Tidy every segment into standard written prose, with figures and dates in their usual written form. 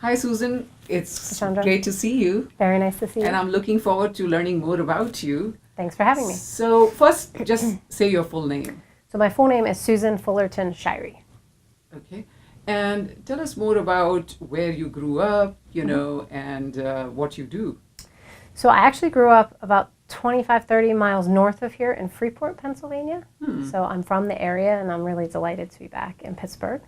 Hi, Susan. It's Chandra. great to see you. Very nice to see you. And I'm looking forward to learning more about you. Thanks for having me. So first, just say your full name. So my full name is Susan Fullerton Shirey. Okay. And tell us more about where you grew up, and what you do. So I actually grew up about 25, 30 miles north of here in Freeport, Pennsylvania. So I'm from the area, and I'm really delighted to be back in Pittsburgh.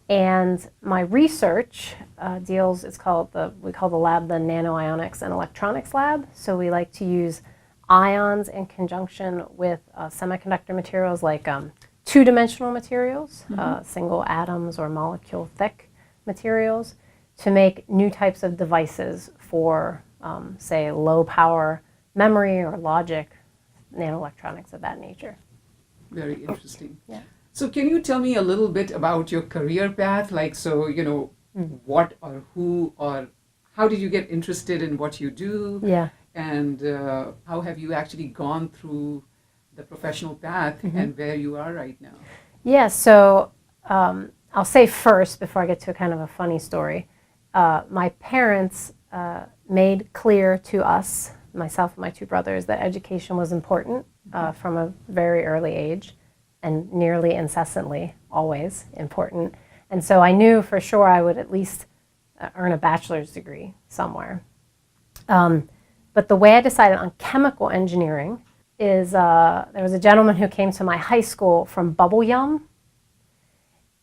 And my research we call the lab the Nanoionics and Electronics Lab. So we like to use ions in conjunction with semiconductor materials like two-dimensional materials, single atoms or molecule thick materials, to make new types of devices for, say, low power memory or logic, nanoelectronics of that nature. Very interesting. Yeah. So can you tell me a little bit about your career path? What or who or how did you get interested in what you do? Yeah. And how have you actually gone through the professional path and where you are right now? Yeah, so I'll say first, before I get to a kind of a funny story, my parents made clear to us, myself and my two brothers, that education was important from a very early age, and nearly incessantly, always important. And so I knew for sure I would at least earn a bachelor's degree somewhere. But the way I decided on chemical engineering is there was a gentleman who came to my high school from Bubble Yum,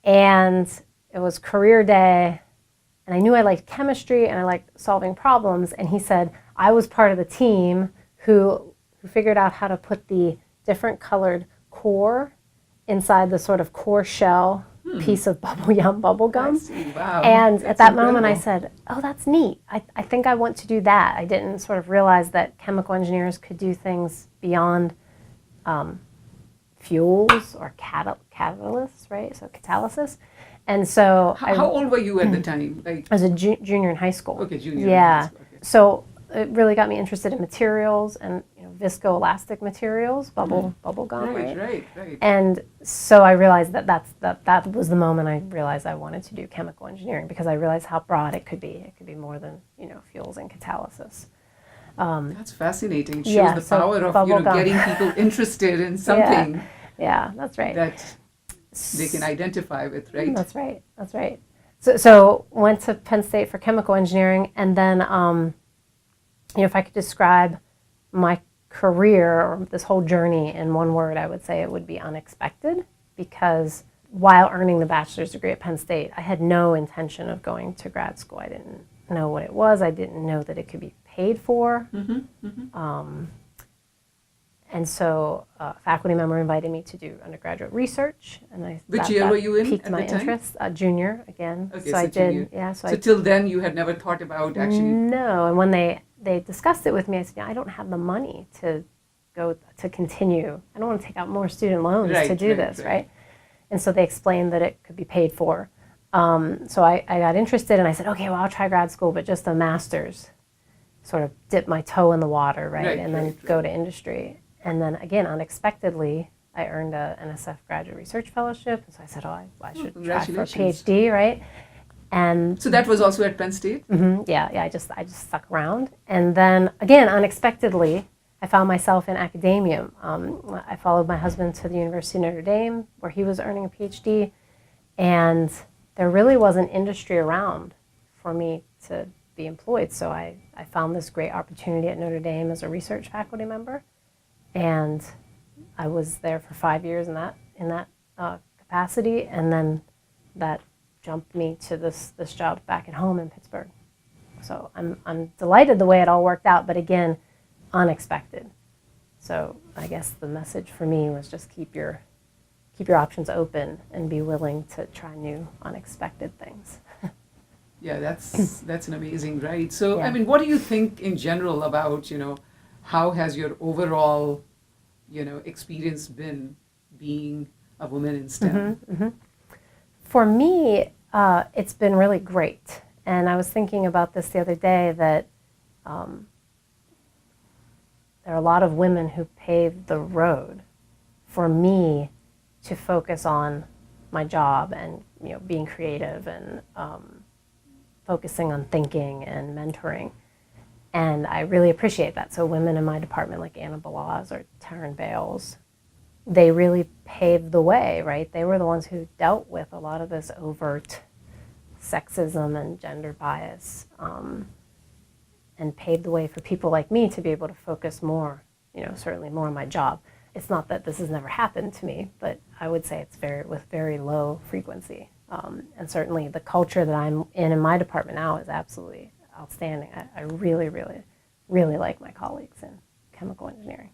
and it was career day, and I knew I liked chemistry and I liked solving problems, and he said I was part of the team who figured out how to put the different colored core inside the sort of core shell piece of Bubble Yum bubble gum. Wow. And That's at that incredible. moment I said, oh, that's neat. I think I want to do that. I didn't sort of realize that chemical engineers could do things beyond fuels or catalysts, right? So catalysis. And so How old were you at the time? I was a junior in high school. Okay, junior. Yeah. In high school. Okay. So it really got me interested in materials and viscoelastic materials, bubble gum, Right. And so I realized that was the moment I realized I wanted to do chemical engineering, because I realized how broad it could be. It could be more than fuels and catalysis. That's fascinating. It shows Yeah, the so power of bubble gum. getting people interested in something Yeah, that's right. that they can identify with, right? That's right. So went to Penn State for chemical engineering, and then if I could describe my career or this whole journey in one word, I would say it would be unexpected, because while earning the bachelor's degree at Penn State, I had no intention of going to grad school. I didn't know what it was. I didn't know that it could be paid for. And so a faculty member invited me to do undergraduate research, and Which year were you in piqued at my the time? interest. Junior again. Okay, so I junior. did. Yeah. So till then you had never thought about actually. No, and when they discussed it with me, I said, I don't have the money to go to continue. I don't want to take out more student loans to do this, right? And so they explained that it could be paid for. So I got interested, and I said, okay, well, I'll try grad school, but just a master's, sort of dip my toe in the water, right? And then go to industry. And then again, unexpectedly, I earned a NSF graduate research fellowship. And so I said, I should try for a PhD, right? And so that was also at Penn State? Yeah, I just stuck around. And then again, unexpectedly, I found myself in academia. I followed my husband to the University of Notre Dame, where he was earning a PhD, and there really wasn't industry around for me to be employed. So I found this great opportunity at Notre Dame as a research faculty member, and I was there for 5 years in that capacity, and then that jumped me to this job back at home in Pittsburgh. So I'm delighted the way it all worked out, but again, unexpected. So I guess the message for me was just keep your options open and be willing to try new unexpected things. Yeah, that's an amazing, right? So Yeah. I mean, what do you think in general about, how has your overall, experience been being a woman in STEM? For me, it's been really great. And I was thinking about this the other day, that there are a lot of women who paved the road for me to focus on my job and being creative and focusing on thinking and mentoring. And I really appreciate that. So women in my department like Anna Balaz or Taryn Bales, they really paved the way, right? They were the ones who dealt with a lot of this overt sexism and gender bias, and paved the way for people like me to be able to focus more, certainly more on my job. It's not that this has never happened to me, but I would say it's with very low frequency. And certainly the culture that I'm in my department now is absolutely outstanding. I really, really, really like my colleagues in chemical engineering.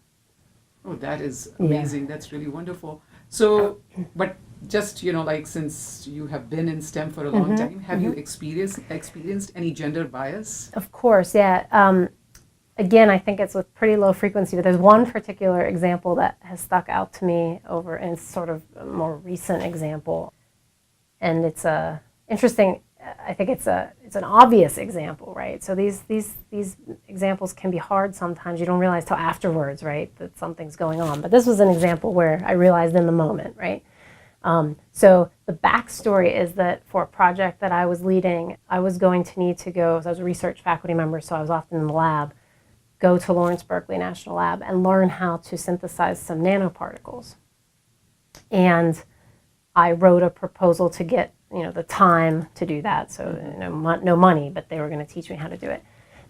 Oh, that is amazing. Yeah. That's really wonderful. So, but just, like since you have been in STEM for a long time, have you experienced any gender bias? Of course, yeah. Again, I think it's with pretty low frequency, but there's one particular example that has stuck out to me and it's sort of a more recent example. And it's interesting. I think it's an obvious example, right? So these examples can be hard sometimes. You don't realize till afterwards, right, that something's going on. But this was an example where I realized in the moment, right? So the backstory is that for a project that I was leading, I was going to need to go, so I was a research faculty member, so I was often in the lab, go to Lawrence Berkeley National Lab and learn how to synthesize some nanoparticles. And I wrote a proposal to get the time to do that. So no money, but they were going to teach me how to do it.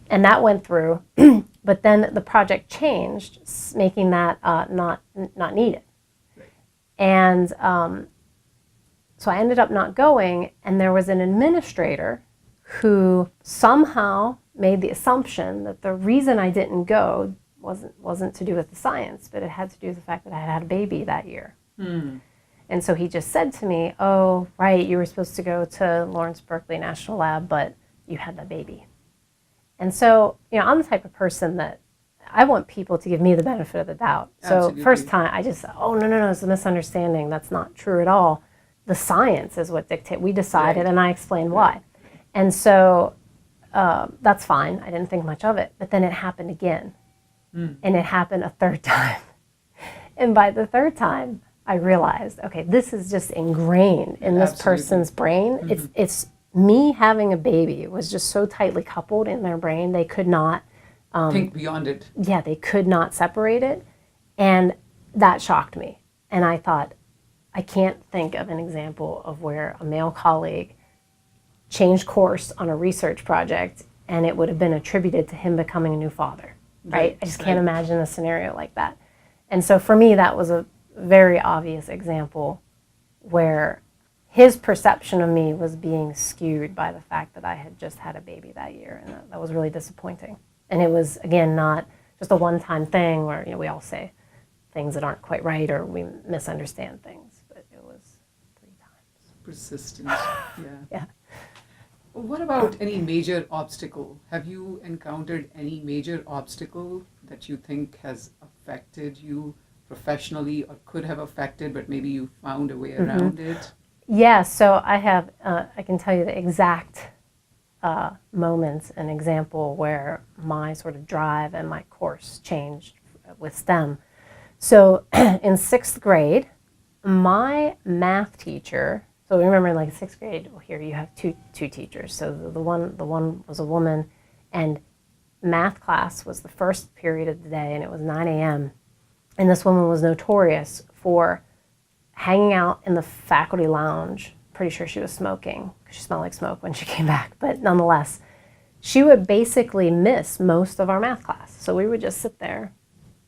And that went through, but then the project changed, making that not needed. Right. And so I ended up not going, and there was an administrator who somehow made the assumption that the reason I didn't go wasn't to do with the science, but it had to do with the fact that I had a baby that year. And so he just said to me, oh, right, you were supposed to go to Lawrence Berkeley National Lab, but you had the baby. And so, I'm the type of person that I want people to give me the benefit of the doubt. Absolutely. So first time, I just said, oh, no, it's a misunderstanding. That's not true at all. The science is what dictates. We decided, and I explained why. And so that's fine. I didn't think much of it. But then it happened again. And it happened a third time. And by the third time, I realized, okay, this is just ingrained in this person's brain. It's me having a baby was just so tightly coupled in their brain, they could not think beyond it. Yeah, they could not separate it. And that shocked me. And I thought, I can't think of an example of where a male colleague changed course on a research project and it would have been attributed to him becoming a new father, right? I just can't imagine a scenario like that. And so for me, that was a very obvious example where his perception of me was being skewed by the fact that I had just had a baby that year, and that was really disappointing. And it was, again, not just a one-time thing where we all say things that aren't quite right or we misunderstand things, but it was 3 times. Persistent, Yeah. What about any major obstacle? Have you encountered any major obstacle that you think has affected you professionally or could have affected, but maybe you found a way around it? Yeah, so I have, I can tell you the exact moments, an example where my sort of drive and my course changed with STEM. So in 6th grade, my math teacher, so remember in like 6th grade, well, here you have two teachers. So the one was a woman, and math class was the first period of the day, and it was 9 a.m. And this woman was notorious for hanging out in the faculty lounge. Pretty sure she was smoking because she smelled like smoke when she came back. But nonetheless, she would basically miss most of our math class. So we would just sit there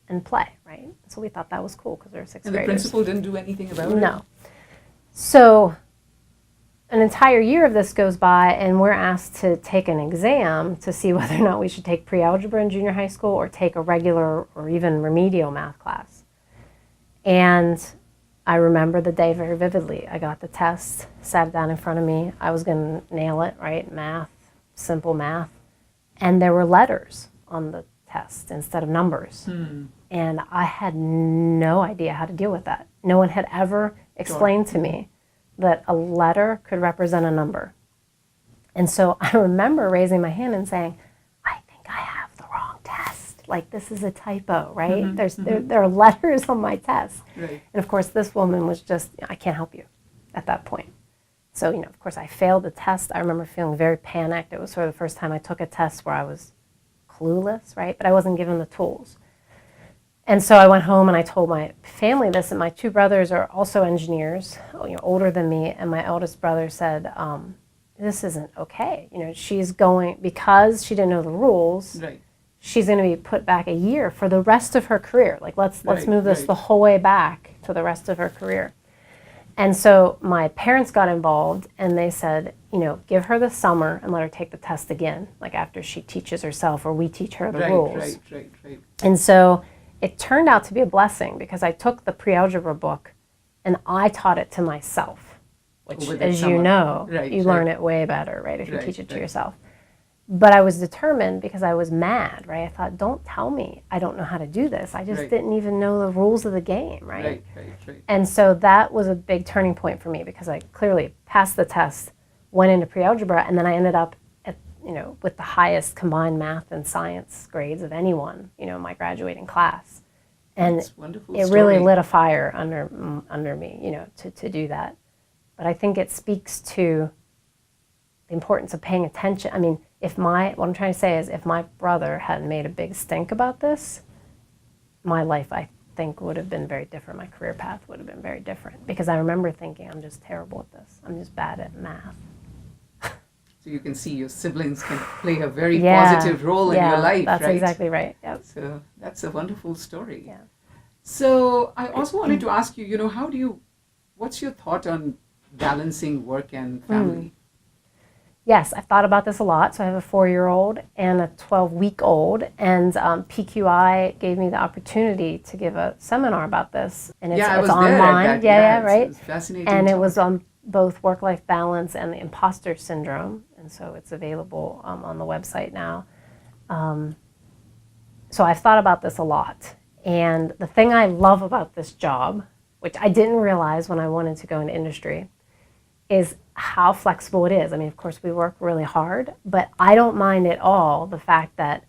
and play, right? So we thought that was cool because we were 6th graders. And the principal didn't do anything about it? No. So an entire year of this goes by, and we're asked to take an exam to see whether or not we should take pre-algebra in junior high school or take a regular or even remedial math class. And I remember the day very vividly. I got the test, sat down in front of me. I was going to nail it, right? Math, simple math. And there were letters on the test instead of numbers. And I had no idea how to deal with that. No one had ever explained to me that a letter could represent a number. And so I remember raising my hand and saying, I think I have the wrong test. Like, this is a typo, right? There are letters on my test. Right. And of course, this woman was just, I can't help you at that point. So, of course, I failed the test. I remember feeling very panicked. It was sort of the first time I took a test where I was clueless, right? But I wasn't given the tools. And so I went home and I told my family this, and my two brothers are also engineers, older than me, and my eldest brother said, this isn't okay. She's going, because she didn't know the rules, Right. she's going to be put back a year for the rest of her career. Like, let's move this the whole way back to the rest of her career. And so my parents got involved, and they said, give her the summer and let her take the test again, like after she teaches herself or we teach her the rules. Right. And so it turned out to be a blessing, because I took the pre-algebra book and I taught it to myself, which, as you know, you learn it way better, right, if you teach it to yourself. But I was determined, because I was mad, right? I thought, don't tell me I don't know how to do this. I just didn't even know the rules of the game, right? Right. And so that was a big turning point for me, because I clearly passed the test, went into pre-algebra, and then I ended up at, with the highest combined math and science grades of anyone, in my graduating class. And it really lit a fire under me, to do that. But I think it speaks to the importance of paying attention. I mean, what I'm trying to say is, if my brother hadn't made a big stink about this, my life, I think, would have been very different. My career path would have been very different, because I remember thinking, I'm just terrible at this. I'm just bad at math. So you can see your siblings can play a very positive role in your life, that's right? That's exactly right. Yep. So that's a wonderful story. Yeah. So I also wanted to ask you, what's your thought on balancing work and family? Yes, I've thought about this a lot. So I have a 4-year-old and a 12-week-old, and PQI gave me the opportunity to give a seminar about this, and it's online. Right. It's fascinating. And it was on both work-life balance and the imposter syndrome, and so it's available on the website now. So I've thought about this a lot, and the thing I love about this job, which I didn't realize when I wanted to go into industry, is how flexible it is. I mean, of course, we work really hard, but I don't mind at all the fact that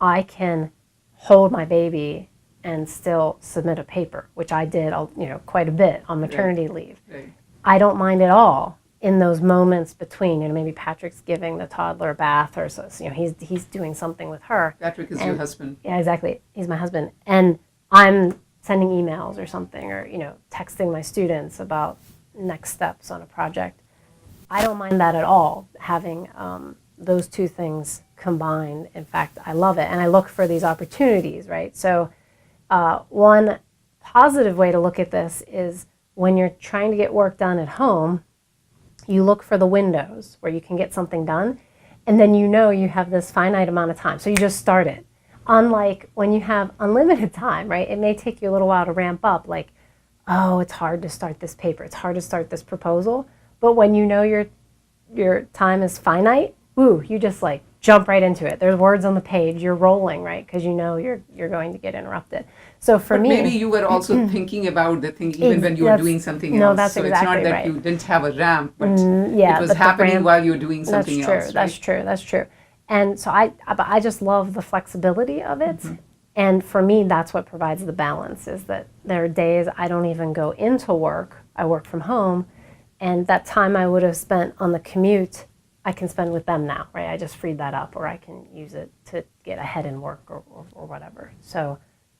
I can hold my baby and still submit a paper, which I did, quite a bit on maternity leave. Right. I don't mind at all in those moments between, maybe Patrick's giving the toddler a bath, or so, he's doing something with her. Patrick is your husband. Yeah, exactly. He's my husband, and I'm sending emails or something, or texting my students about next steps on a project. I don't mind that at all, having those two things combined. In fact, I love it, and I look for these opportunities, right? So one positive way to look at this is, when you're trying to get work done at home, you look for the windows where you can get something done, and then you have this finite amount of time, so you just start it. Unlike when you have unlimited time, right? It may take you a little while to ramp up, like, oh, it's hard to start this paper, it's hard to start this proposal. But when your time is finite, you just jump right into it. There's words on the page, you're rolling, right? Because you're going to get interrupted. So for me, maybe you were also thinking about the thing even when you were doing something else. No, that's so exactly it's not that right. you didn't have a ramp, but it was happening while you were doing something else. Right? That's true. And so I just love the flexibility of it. Mm-hmm. And for me, that's what provides the balance, is that there are days I don't even go into work. I work from home. And that time I would have spent on the commute, I can spend with them now, right? I just freed that up, or I can use it to get ahead in work or whatever. So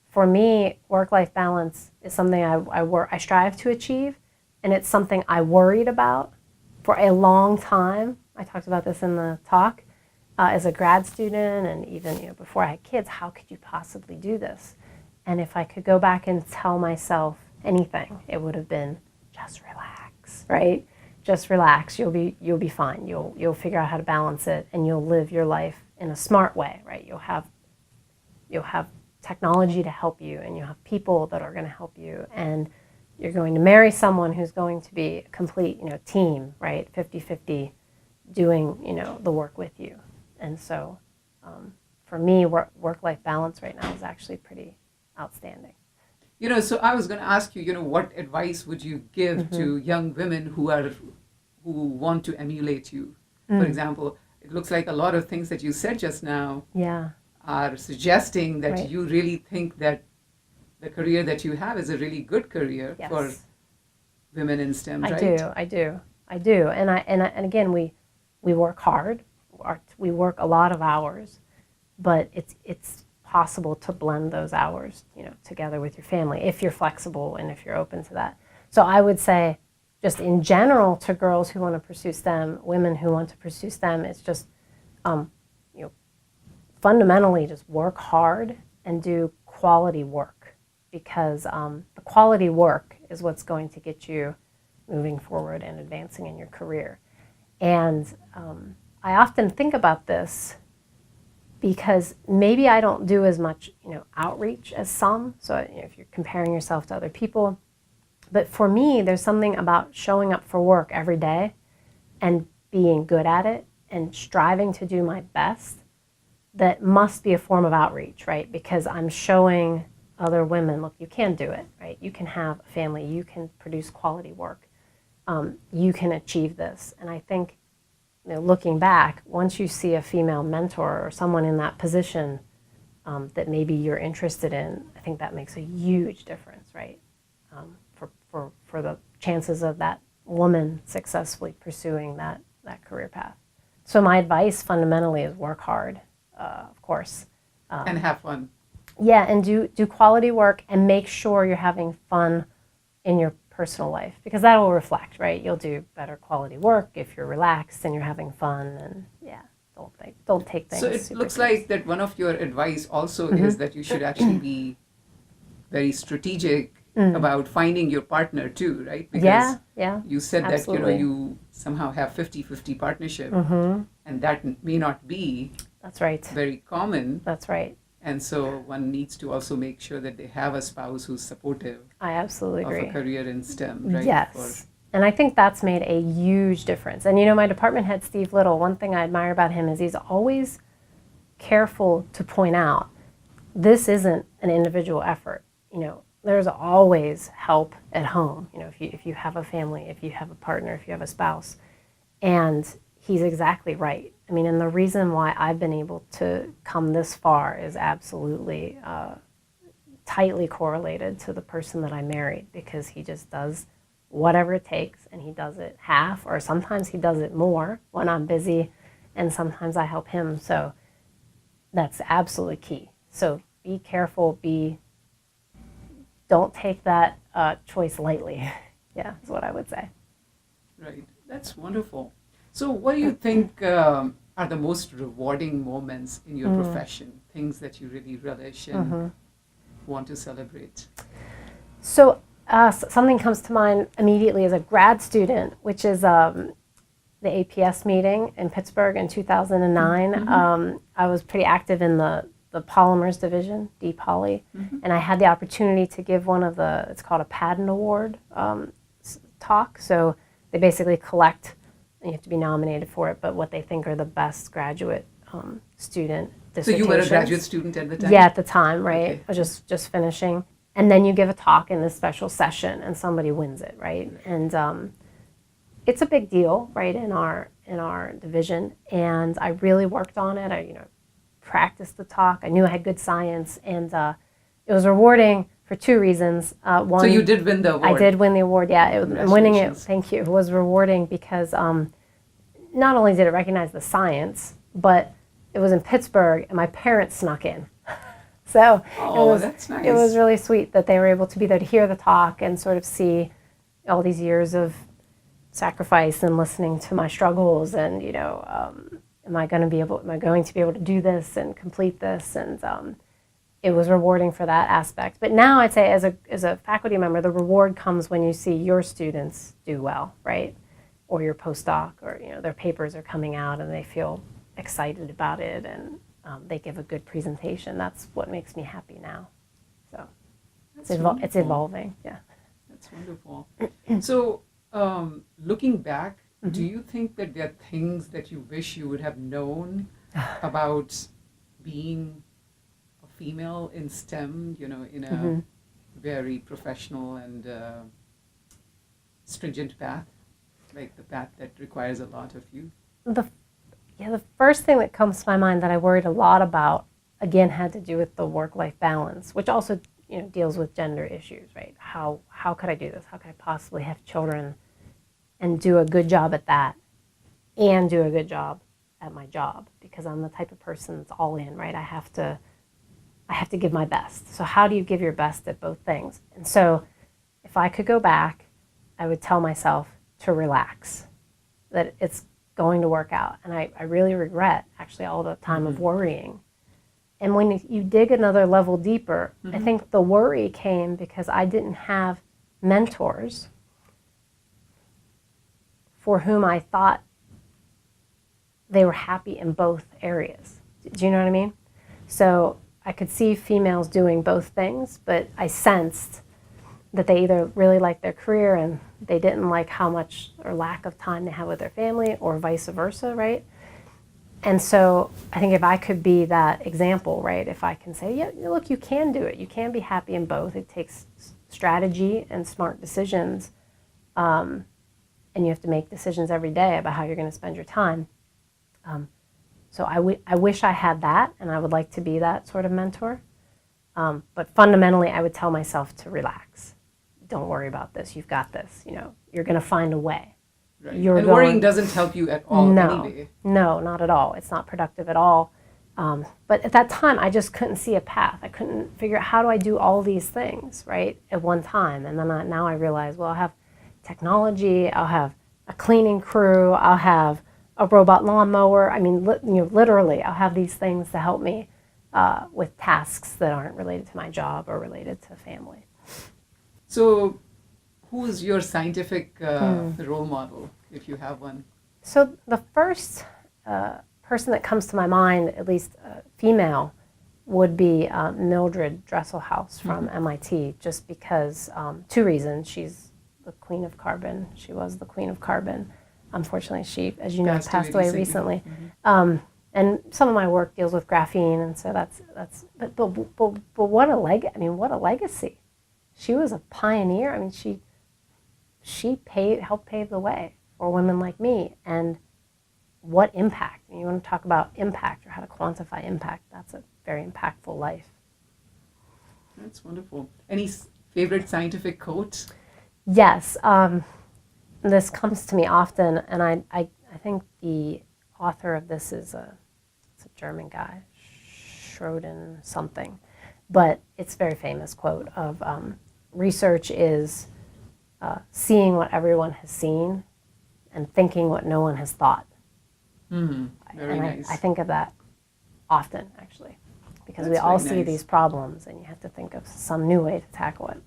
for me, work-life balance is something I strive to achieve, and it's something I worried about for a long time. I talked about this in the talk. As a grad student, and even before I had kids, how could you possibly do this? And if I could go back and tell myself anything, it would have been, just relax, right? Just relax. You'll be fine. You'll figure out how to balance it, and you'll live your life in a smart way, right? You'll have technology to help you, and you'll have people that are going to help you, and you're going to marry someone who's going to be a complete, team, right? 50-50, doing, the work with you. And so for me, work-life balance right now is actually pretty outstanding. So I was going to ask you, what advice would you give to young women who want to emulate you? For example, it looks like a lot of things that you said just now are suggesting that you really think that the career that you have is a really good career for women in STEM, right? I I do. And again, we work hard. We work a lot of hours, but it's possible to blend those hours, together with your family if you're flexible and if you're open to that. So I would say, just in general, to girls who want to pursue STEM, women who want to pursue STEM, it's just fundamentally just work hard and do quality work, because the quality work is what's going to get you moving forward and advancing in your career. And I often think about this because maybe I don't do as much outreach as some. So if you're comparing yourself to other people, but for me, there's something about showing up for work every day and being good at it and striving to do my best that must be a form of outreach, right? Because I'm showing other women, look, you can do it, right? You can have a family, you can produce quality work, you can achieve this. And I think, looking back, once you see a female mentor or someone in that position that maybe you're interested in, I think that makes a huge difference, right? For the chances of that woman successfully pursuing that career path. So my advice fundamentally is work hard, of course. And have fun. Yeah, and do quality work and make sure you're having fun in your personal life, because that will reflect, right? You'll do better quality work if you're relaxed and you're having fun, and don't take things. So it looks like that one of your advice also is that you should actually be very strategic about finding your partner too, right? Because you said absolutely. that you somehow have 50-50 partnership, and that may not be That's right. very common. That's right. And so one needs to also make sure that they have a spouse who's supportive I absolutely agree. of a career in STEM, right? Yes. And I think that's made a huge difference. And my department head, Steve Little, one thing I admire about him is he's always careful to point out this isn't an individual effort. There's always help at home. If you have a family, if you have a partner, if you have a spouse. And he's exactly right. And the reason why I've been able to come this far is absolutely tightly correlated to the person that I married, because he just does whatever it takes, and he does it half, or sometimes he does it more when I'm busy, and sometimes I help him. So that's absolutely key. So be careful, don't take that choice lightly. Yeah, is what I would say. Right. That's wonderful. So what do you think are the most rewarding moments in your profession? Things that you really relish and want to celebrate? So something comes to mind immediately as a grad student, which is the APS meeting in Pittsburgh in 2009. I was pretty active in the polymers division, D-Poly, and I had the opportunity to give it's called a Padden Award talk. So they basically collect, and you have to be nominated for it, but what they think are the best graduate student dissertations. So you were a graduate student at the time? Yeah, at the time, right? Okay. I was just finishing. And then you give a talk in this special session, and somebody wins it, right? And it's a big deal, right, in our division. And I really worked on it. I practiced the talk. I knew I had good science, and it was rewarding for two reasons. One, so you did win the award? I did win the award, yeah. And winning it, thank you, was rewarding because not only did it recognize the science, but it was in Pittsburgh, and my parents snuck in. So that's nice. It was really sweet that they were able to be there to hear the talk and sort of see all these years of sacrifice and listening to my struggles, and am I going to be able to do this and complete this? And it was rewarding for that aspect. But now I'd say as a faculty member, the reward comes when you see your students do well, right? Or your postdoc, or their papers are coming out and they feel excited about it, and they give a good presentation. That's what makes me happy now. So it's evolving. Yeah. That's wonderful. So looking back, do you think that there are things that you wish you would have known about being a female in STEM, in a very professional and stringent path, like the path that requires a lot of you? The first thing that comes to my mind that I worried a lot about, again, had to do with the work-life balance, which also deals with gender issues, right? How could I do this? How could I possibly have children and do a good job at that and do a good job at my job, because I'm the type of person that's all in, right? I have to give my best. So how do you give your best at both things? And so if I could go back, I would tell myself to relax, that it's going to work out. And I really regret actually all the time of worrying. And when you dig another level deeper, I think the worry came because I didn't have mentors for whom I thought they were happy in both areas. Do you know what I mean? So I could see females doing both things, but I sensed that they either really liked their career and they didn't like how much or lack of time they have with their family, or vice versa, right? And so I think if I could be that example, right, if I can say, yeah, look, you can do it. You can be happy in both. It takes strategy and smart decisions, and you have to make decisions every day about how you're going to spend your time. So I wish I had that, and I would like to be that sort of mentor. But fundamentally, I would tell myself to relax. Don't worry about this. You've got this. You know, you're going to find a way. Right. And worrying doesn't help you at all anyway. No, not at all. It's not productive at all. But at that time, I just couldn't see a path. I couldn't figure out, how do I do all these things, right, at one time? And then now I realize, well, I'll have technology, I'll have a cleaning crew, I'll have a robot lawnmower. I mean, literally, I'll have these things to help me with tasks that aren't related to my job or related to family. So who is your scientific role model, if you have one? So the first person that comes to my mind, at least female, would be Mildred Dresselhaus from MIT, just because, two reasons. She's the queen of carbon. She was the queen of carbon. Unfortunately, she, as you know, passed away recently. And some of my work deals with graphene, and so that's. But what a what a legacy! She was a pioneer. I mean, she helped pave the way for women like me. And what impact? You want to talk about impact or how to quantify impact? That's a very impactful life. That's wonderful. Any favorite scientific quote? Yes. This comes to me often, and I think the author of this is it's a German guy, Schroden something, but it's a very famous quote of research is seeing what everyone has seen and thinking what no one has thought. Very nice. I think of that often, actually, because That's we all very see nice. these problems, and you have to think of some new way to tackle it.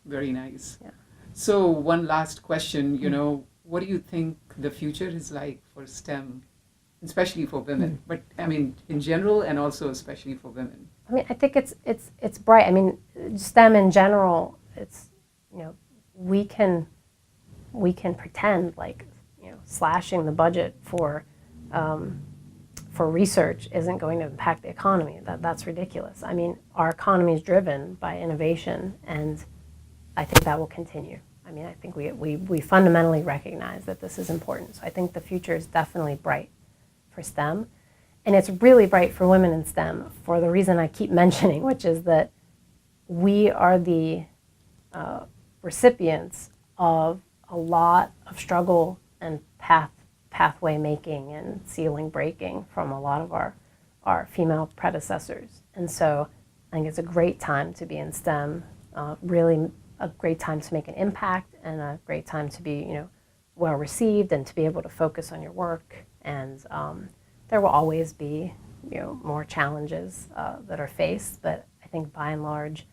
Very nice. Yeah. So one last question, what do you think the future is like for STEM, especially for women? But I mean, in general, and also especially for women. I mean, I think it's bright. I mean, STEM in general, it's, we can pretend like, slashing the budget for research isn't going to impact the economy. That's ridiculous. I mean, our economy is driven by innovation, and I think that will continue. I mean, I think we fundamentally recognize that this is important. So I think the future is definitely bright for STEM. And it's really bright for women in STEM for the reason I keep mentioning, which is that we are the recipients of a lot of struggle and pathway making and ceiling breaking from a lot of our female predecessors. And so I think it's a great time to be in STEM, really a great time to make an impact, and a great time to be, well received, and to be able to focus on your work. And there will always be, more challenges that are faced, but I think by and large,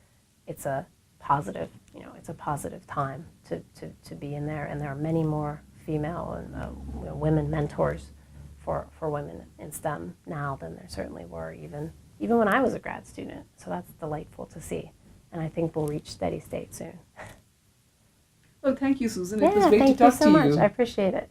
it's a positive, it's a positive time to be in there. And there are many more female and women mentors for women in STEM now than there certainly were even when I was a grad student. So that's delightful to see. And I think we'll reach steady state soon. Well, thank you, Susan. It was great to thank talk you so to much. you. I appreciate it.